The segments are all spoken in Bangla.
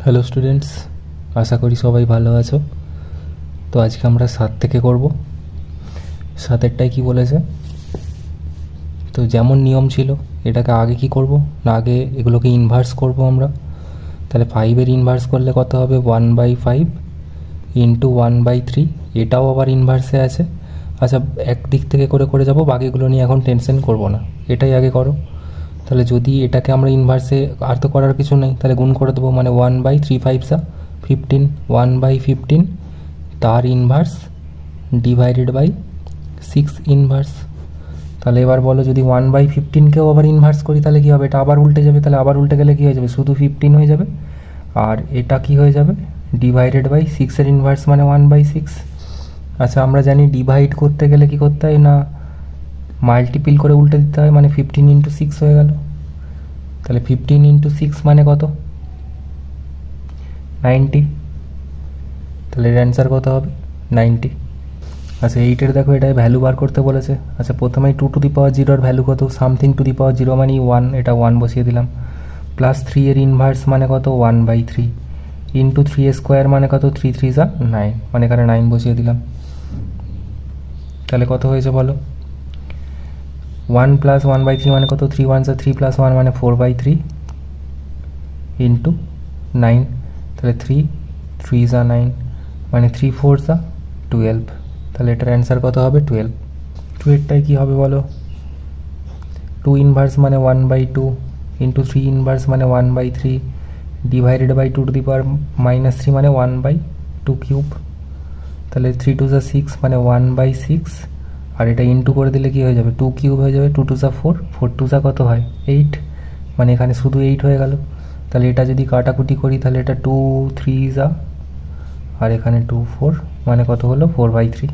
হ্যালো স্টুডেন্টস, আশা করি সবাই ভালো আছো। তো আজকে আমরা 7 থেকে করব। 7এরটাই কি বলেছে, তো যেমন নিয়ম ছিল এটাকে আগে কি করব না, আগে এগুলোকে ইনভার্স করব আমরা। তাহলে 5-এর ইনভার্স করলে কত হবে, 1/5 ইন্টু 1/3। এটাও আবার ইনভার্সে আছে। আচ্ছা, এক দিক থেকে করে করে যাব, বাকিগুলো নিয়ে এখন টেনশন করব না, এটাই আগে করো। তাহলে যদি এটাকে আমরা ইনভার্সে, আর তো করার কিছু নেই, তাহলে গুণ করে দেবো, মানে 1/3 5 15, 1/15 তার ইনভার্স ডিভাইডেড বাই 6 ইনভার্স। তাহলে এবার বলো, যদি 1/15কেও আবার ইনভার্স করি তাহলে কী হবে, এটা আবার উল্টে যাবে। তাহলে আবার উল্টে গেলে কী হয়ে যাবে, শুধু 15 হয়ে যাবে, আর এটা কি হয়ে যাবে, ডিভাইডেড বাই 6-এর ইনভার্স মানে 1/6। আচ্ছা, আমরা জানি ডিভাইড করতে গেলে কি করতে হয় না, মাল্টিপিল করে উল্টে দিতে হয়, মানে 15 ইন্টু 6 হয়ে গেল। তাহলে 15 ইন্টু 6 মানে কত, 90। তাহলে এর অ্যান্সার কত হবে, 90। আচ্ছা, 8-এর দেখো, এটাই ভ্যালু বার করতে বলেছে। আচ্ছা, প্রথমেই 2 টু দি পাওয়ার 0-এর ভ্যালু কত, সামথিং টু দি পাওয়ার 0 মানে 1, এটা 1 বসিয়ে দিলাম। প্লাস 3-এর ইনভার্স মানে কত, 1/3 ইন্টু 3 স্কোয়ার মানে কত, 3 3 9, মানে এখানে 9 বসিয়ে দিলাম। তাহলে কত হয়েছে বলো, 1 প্লাস 1/3 মানে কত, 3 1 3 প্লাস 1 মানে 4/3 ইন্টু 9। তাহলে 3 3 9, মানে 3 4 12। তাহলে এটার অ্যান্সার কত হবে, 12। 2-এরটাই কী হবে বলো, 2 ইনভার্স মানে 1/2 ইন্টু 3 ইনভার্স মানে 1/3 divided by 2 to the power -3 মানে 1/2 কিউব। তাহলে 3 2 6 মানে 1/6, আর এটা ইন্টু করে দিলে কি হয়ে যাবে, 2 কিউব হয়ে যাবে, 2 2 4 4 2 কত হয়, 8, মানে এখানে শুধু 8 হয়ে গেল। তাহলে এটা যদি কাটাকুটি করি তাহলে এটা 2 3 আর এখানে 2 4, মানে কত হলো, 4/3।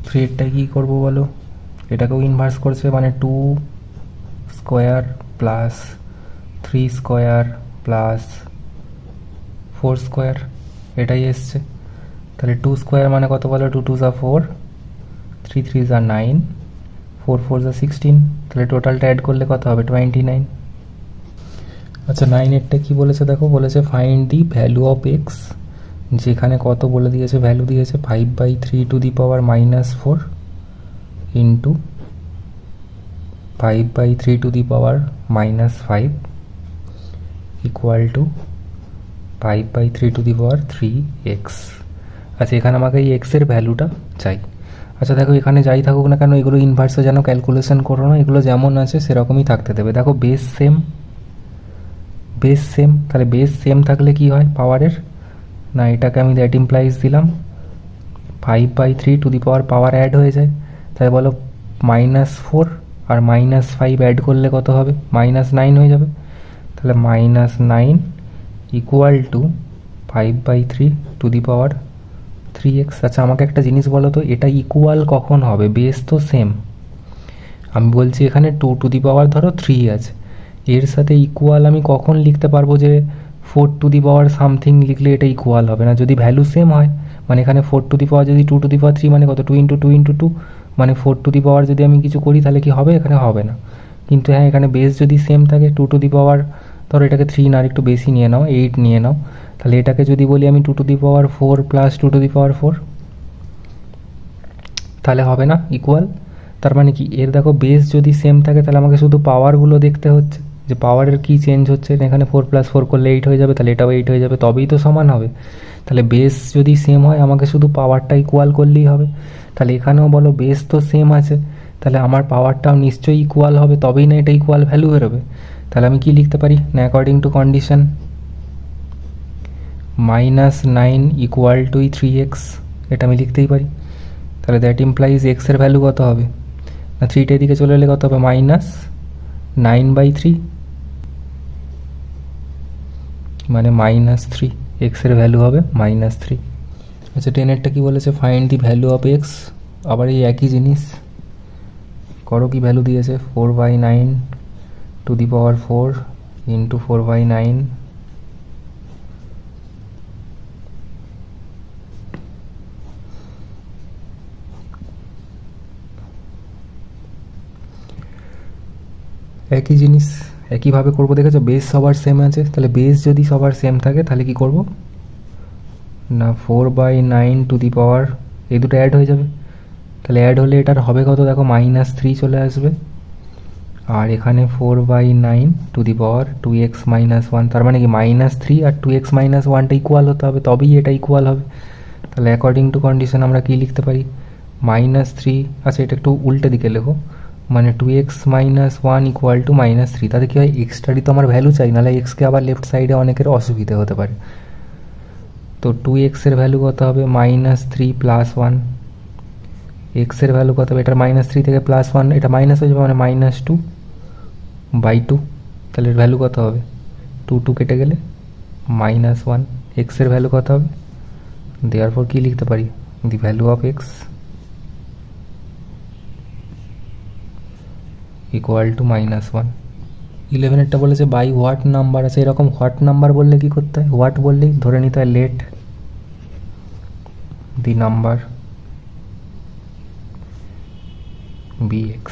3-এরটাই কী করবো বলো, এটাকেও ইনভার্স করছে, মানে 2 square plus 3 square plus 4 square, এটাই এসছে। তাহলে 2 স্কোয়ার মানে কত বলো, 2 2 4, 3 3 9, 4 4 16। তাহলে টোটালটা অ্যাড করলে কত হবে, 29। আচ্ছা, 9-এরটা কী বলেছে দেখো, বলেছে find the value of x, যেখানে কত বলে দিয়েছে, ভ্যালু দিয়েছে 5/3 two the power -4 into 5/3 two the power -5 equal to 5/3 two the power 3x। আচ্ছা, এখানে আমাকে এই এক্সের ভ্যালুটা চাই। আচ্ছা দেখো, এখানে যাই থাকুক না কেন, এগুলো ইনভার্সে যেন ক্যালকুলেশন করো না, এগুলো যেমন আছে সেরকমই থাকতে দেবে। দেখো, বেস সেম, বেস সেম, তাহলে বেস সেম থাকলে কি হয় পাওয়ারের, না এটাকে আমি দ্যাট ইমপ্লাইজ দিলাম 5/3 টু দি পাওয়ার অ্যাড হয়ে যায়। তাই বলো, -4 আর -5 অ্যাড করলে কত হবে, -9 হয়ে যাবে। তাহলে -9 equal to 5/3 two the power 3x। আচ্ছা, আমাকে একটা জিনিস বলো তো, এটা ইকুয়াল কখন হবে, বেস তো সেম, আমি বলছি এখানে 2 টু দি পাওয়ার ধরো 3 আছে, এর সাথে ইকুয়াল আমি কখন লিখতে পারবো যে 4 টু দি পাওয়ার সামথিং লিখলে এটা ইকুয়াল হবে না, যদি ভ্যালু সেম হয়। মানে এখানে 4 টু দি পাওয়ার যদি 2 টু দি পাওয়ার 3 মানে কত, 2 ইন্টু 2 ইন্টু 2, মানে 4 টু দি পাওয়ার যদি আমি কিছু করি তাহলে কি হবে, এখানে হবে না। কিন্তু হ্যাঁ, এখানে বেস যদি সেম থাকে, 2 টু দি পাওয়ার ধরো এটাকে 3 না, আর একটু বেশি নিয়ে নাও, 8 নিয়ে নাও, তাহলে এটাকে যদি বলি আমি 2 to the power 4 plus 2 to the power 4, তাহলে হবে না ইকুয়াল। তার মানে কি, এর দেখো বেস যদি সেম থাকে তাহলে আমাকে শুধু পাওয়ারগুলো দেখতে হচ্ছে, যে পাওয়ারের কি চেঞ্জ হচ্ছে। এখানে 4 + 4 করলে 8 হয়ে যাবে, তাহলে এটাও 8 হয়ে যাবে, তবেই তো সমান হবে। তাহলে বেস যদি সেম হয় আমাকে শুধু পাওয়ারটা ইকুয়াল করলেই হবে। তাহলে এখানেও বলো বেস তো সেম আছে, তাহলে আমার পাওয়ারটাও নিশ্চয়ই ইকুয়াল হবে, তবেই না এটা ইকুয়াল ভ্যালু বেরোবে। তাহলে আমি কি লিখতে পারি না, according to condition -9 equal to 3x, এটা আমি লিখতেই পারি। তাহলে দ্যাট ইমপ্লাইজ এক্সের ভ্যালু কত হবে না, 3টা দিকে চলে এলে কত হবে, -9/3, মানে -3, এক্সের ভ্যালু হবে -3। আচ্ছা, 10-এরটা কী বলেছে, find the value of x, আবার এই একই জিনিস করো। কি ভ্যালু দিয়েছে, 4/9 টু দি পাওয়ার 4 ইন্টু 4/9 একই জিনিস একইভাবে করবো, দেখেছো বেস সবার সেম আছে, তাহলে বেস যদি সবার সেম থাকে তাহলে কি করব না 4/9 টু দি পাওয়ার এই দুটো অ্যাড হয়ে যাবে, তাহলে অ্যাড হলে এটার হবে কত দেখো -3 চলে আসবে, আর এখানে 4/9 টু দি পাওয়ার 2x - 1, তার মানে কি -3 আর 2x - 1টা ইকুয়াল হতে হবে, তবেই এটা ইকুয়াল হবে। তাহলে অ্যাকর্ডিং টু কন্ডিশন আমরা কি লিখতে পারি -3, আচ্ছা এটা একটু উল্টে দিকে লেখো, মানে 2x - 1 ইকুয়াল টু -3, তাতে কি হয় এক্সটারই তো আমার ভ্যালু চাই, নাহলে এক্সকে আবার লেফট সাইডে অনেকের অসুবিধা হতে পারে। তো 2x এর ভ্যালু কত হবে -3 + 1, x এর ভ্যালু কত হবে, এটার -3 থেকে +1 এটা মাইনাস হয়ে যাবে মানে -2/2, তাহলে এর ভ্যালু কত হবে 2 কেটে গেলে -1, x এর ভ্যালু কত হবে, দেয়ারফর কি লিখতে পারি দি value of x equal to -1। 11এরটা বলেছে বাই হোয়াট নাম্বার আছে, এরকম হোয়াট নাম্বার বললে কি করতে হয়, হোয়াট বললেই ধরে নিতে হয় লেট দি নাম্বার bx,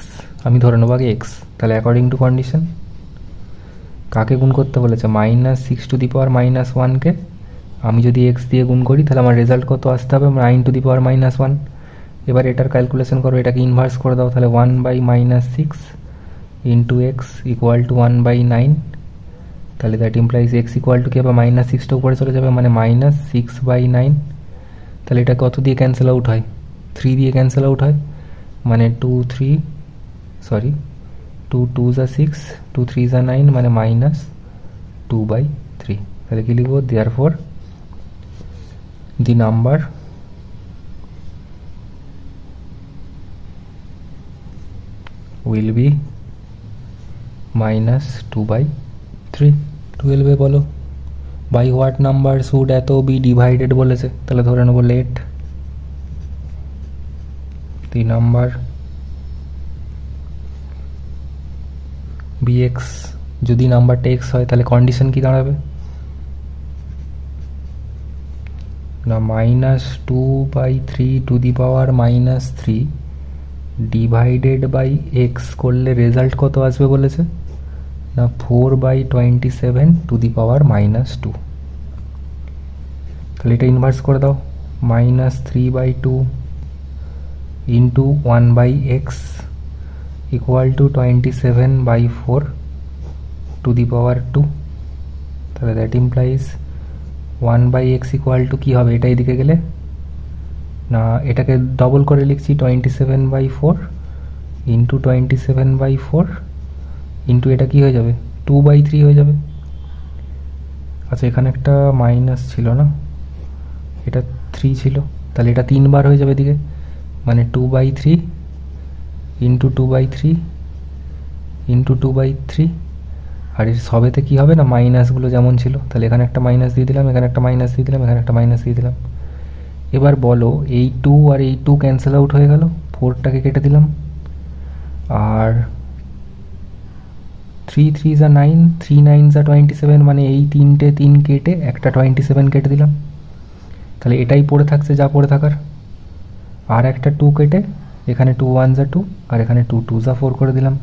আমি ধরে নেবো আগে x, তাহলে অ্যাকর্ডিং টু কন্ডিশন কাকে গুণ করতে বলেছে -6 টু দি পাওয়ার -1কে আমি যদি x দিয়ে গুণ করি তাহলে আমার রেজাল্ট কত আসতে হবে 9 টু দি পাওয়ার -1। এবার এটার ক্যালকুলেশন করো, এটাকে ইনভার্স করে দাও, তাহলে 1/-6 ইন্টু এক্স ইকুয়াল টু 1/9, তাহলে that implies x equal to কি হবে -6টা উপরে চলে যাবে মানে -6/9, তাহলে এটা কত দিয়ে ক্যান্সেল আউট হয় 3 দিয়ে ক্যান্সেল আউট হয়, মানে 2 2s are 6, 2 3s are 9, মানে -2/3, তাহলে কি লিখবো therefore the number will be -2/3। 12 বলো বাই হোয়াট নাম্বার শুড এত বি ডিভাইডেড বলেছে, তাহলে ধরে নেবো লেট দি নাম্বার bx, যদি নাম্বারটা x হয় তাহলে কন্ডিশন কি দাঁড়াবে না -2/3 to the power -3 divided by x করলে রেজাল্ট কত আসবে বলেছে না 4/27 টু দি পাওয়ার -2, তাহলে এটা ইনভার্স করে দাও -3/2 into 1/x equal to 27/4 to the power 2, তাহলে that implies 1/x equal to কী হবে, এটা এদিকে গেলে না এটাকে ডবল করে লিখছি 27/4 ইন্টু 27/4 ইন্টু এটা কি হয়ে যাবে 2/3 হয়ে যাবে। আচ্ছা এখানে একটা মাইনাস ছিল না, এটা 3 ছিল, তাহলে এটা 3 বার হয়ে যাবে এদিকে, মানে 2/3 ইন্টু 2/3 ইন্টু 2/3, আর এর সবেতে কী হবে না মাইনাসগুলো যেমন ছিল, তাহলে এখানে একটা মাইনাস দিয়ে দিলাম, এখানে একটা মাইনাস দিয়ে দিলাম, এখানে একটা মাইনাস দিয়ে দিলাম। এবার বলো এই 2 আর এই 2 ক্যান্সেল আউট হয়ে গেল, 4টাকে কেটে দিলাম, আর 3 3s are 9, 3 9s are 27, মানে এই 3 কেটে একটা 27 কেটে দিলাম, তাহলে এটাই পড়ে থাকছে যা পড়ে থাকার, আর একটা 2 কেটে এখানে 2 1s are 2 আর এখানে 2 2s are 4 করে দিলাম।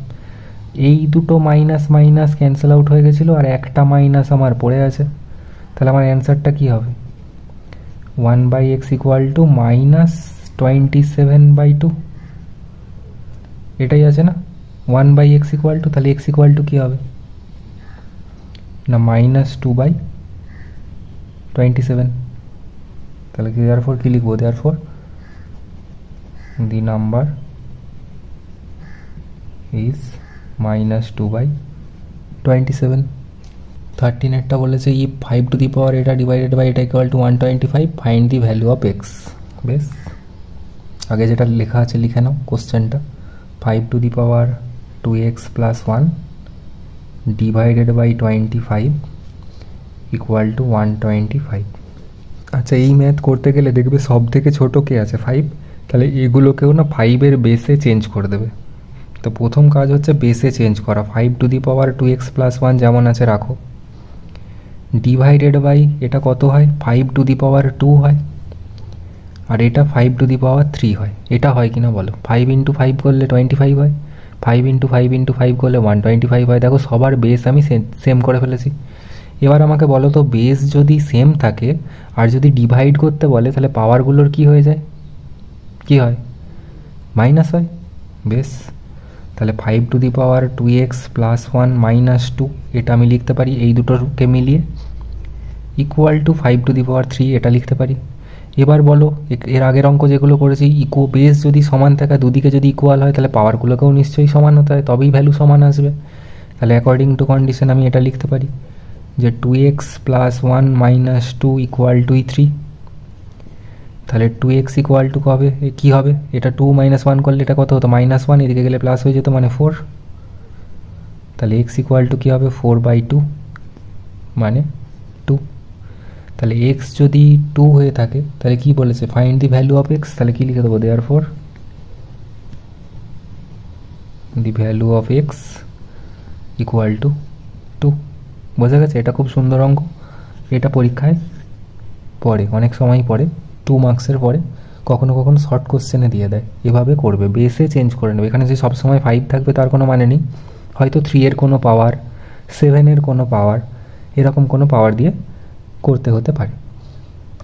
এই দুটো মাইনাস মাইনাস ক্যান্সেল আউট হয়ে গেছিলো আর একটা মাইনাস আমার পড়ে আছে, তাহলে আমার অ্যান্সারটা কী হবে 1/x ইকুয়াল টু -27/2, এটাই আছে না 1/x ইকুয়াল টু, তাহলে x ইকুয়াল টু কী হবে না -2/27, তাহলে কি দেয়ারফর কী লিখবো দেয়ারফর দি নাম্বার ইজ -2/27। 13 বলেছে ইফ 5 টু দি পাওয়ার এটা ডিভাইডেড বাই এটা equal to 125 find the value of x. বেশ আগে যেটা লেখা আছে লিখে নাও কোশ্চেনটা, 5 to the power 2x + 1 divided by 25 equal to 125। আচ্ছা এই ম্যাথ করতে গেলে দেখবে সব থেকে ছোটো কে আছে 5, তাহলে এগুলোকেও না 5-এর বেসে চেঞ্জ করে দেবে। তো প্রথম কাজ হচ্ছে বেসে চেঞ্জ করা, 5 টু দি পাওয়ার 2x + 1 যেমন আছে রাখো, ডিভাইডেড বাই এটা কত হয় 5 টু দি পাওয়ার 2 হয়, আর এটা 5 টু দি পাওয়ার 3 হয়, এটা হয় কি না বলো 5 × 5 করলে 25 হয়, 5 × 5 × 5 করলে 125 হয়। দেখো সবার বেস আমি সেম করে ফেলেছি। এবার আমাকে বলো তো বেস যদি সেম থাকে আর যদি ডিভাইড করতে বলে তাহলে পাওয়ারগুলোর কি হয়ে যায়, কি হয়, মাইনাস হয়। বেশ, তাহলে 5^2x + 1 - 2 এটা আমি লিখতে পারি এই দুটোকে মিলিয়ে, ইকুয়াল টু 5^3 এটা লিখতে পারি। এবার বলো এর আগের অঙ্ক যেগুলো করেছি বেস যদি সমান থাকে দুদিকে যদি ইকুয়াল হয় তাহলে পাওয়ারগুলোকেও নিশ্চয়ই সমান হতে হয়, তবেই ভ্যালু সমান আসবে। তাহলে অ্যাকর্ডিং টু কন্ডিশন আমি এটা লিখতে পারি যে 2x + 1 - 2 = 3। তাহলে 2x = কবে কী হবে, এটা 2 - 1 করলে এটা কত হতো, -1, এদিকে গেলে প্লাস হয়ে যেত মানে 4। তাহলে x = কী হবে, 4/2 মানে 2। তাহলে x যদি 2 হয়ে থাকে তাহলে কি বলেছে, find the value of x, তাহলে কি লিখে দেবো, therefore the value of x = 2। বোঝা গেছে? এটা খুব সুন্দর অঙ্ক, এটা পরীক্ষায় পড়ে, অনেক সময় পড়ে, 2 মার্কসের পরে, কখনো কখনো শর্ট কোশ্চেনে দিয়ে দেয়। এভাবে করবে, বেসে চেঞ্জ করে নেবে। এখানে যে সবসময় 5 থাকবে তার কোনো মানে নেই, হয়তো 3 এর কোনো পাওয়ার, 7 এর কোনো পাওয়ার, এরকম কোনো পাওয়ার দিয়ে করতে হতে পারে।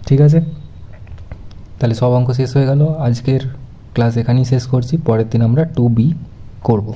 ঠিক আছে, তাহলে সব অঙ্ক শেষ হয়ে গেল। আজকের ক্লাস এখানেই শেষ করছি, পরের দিন আমরা 2B করব।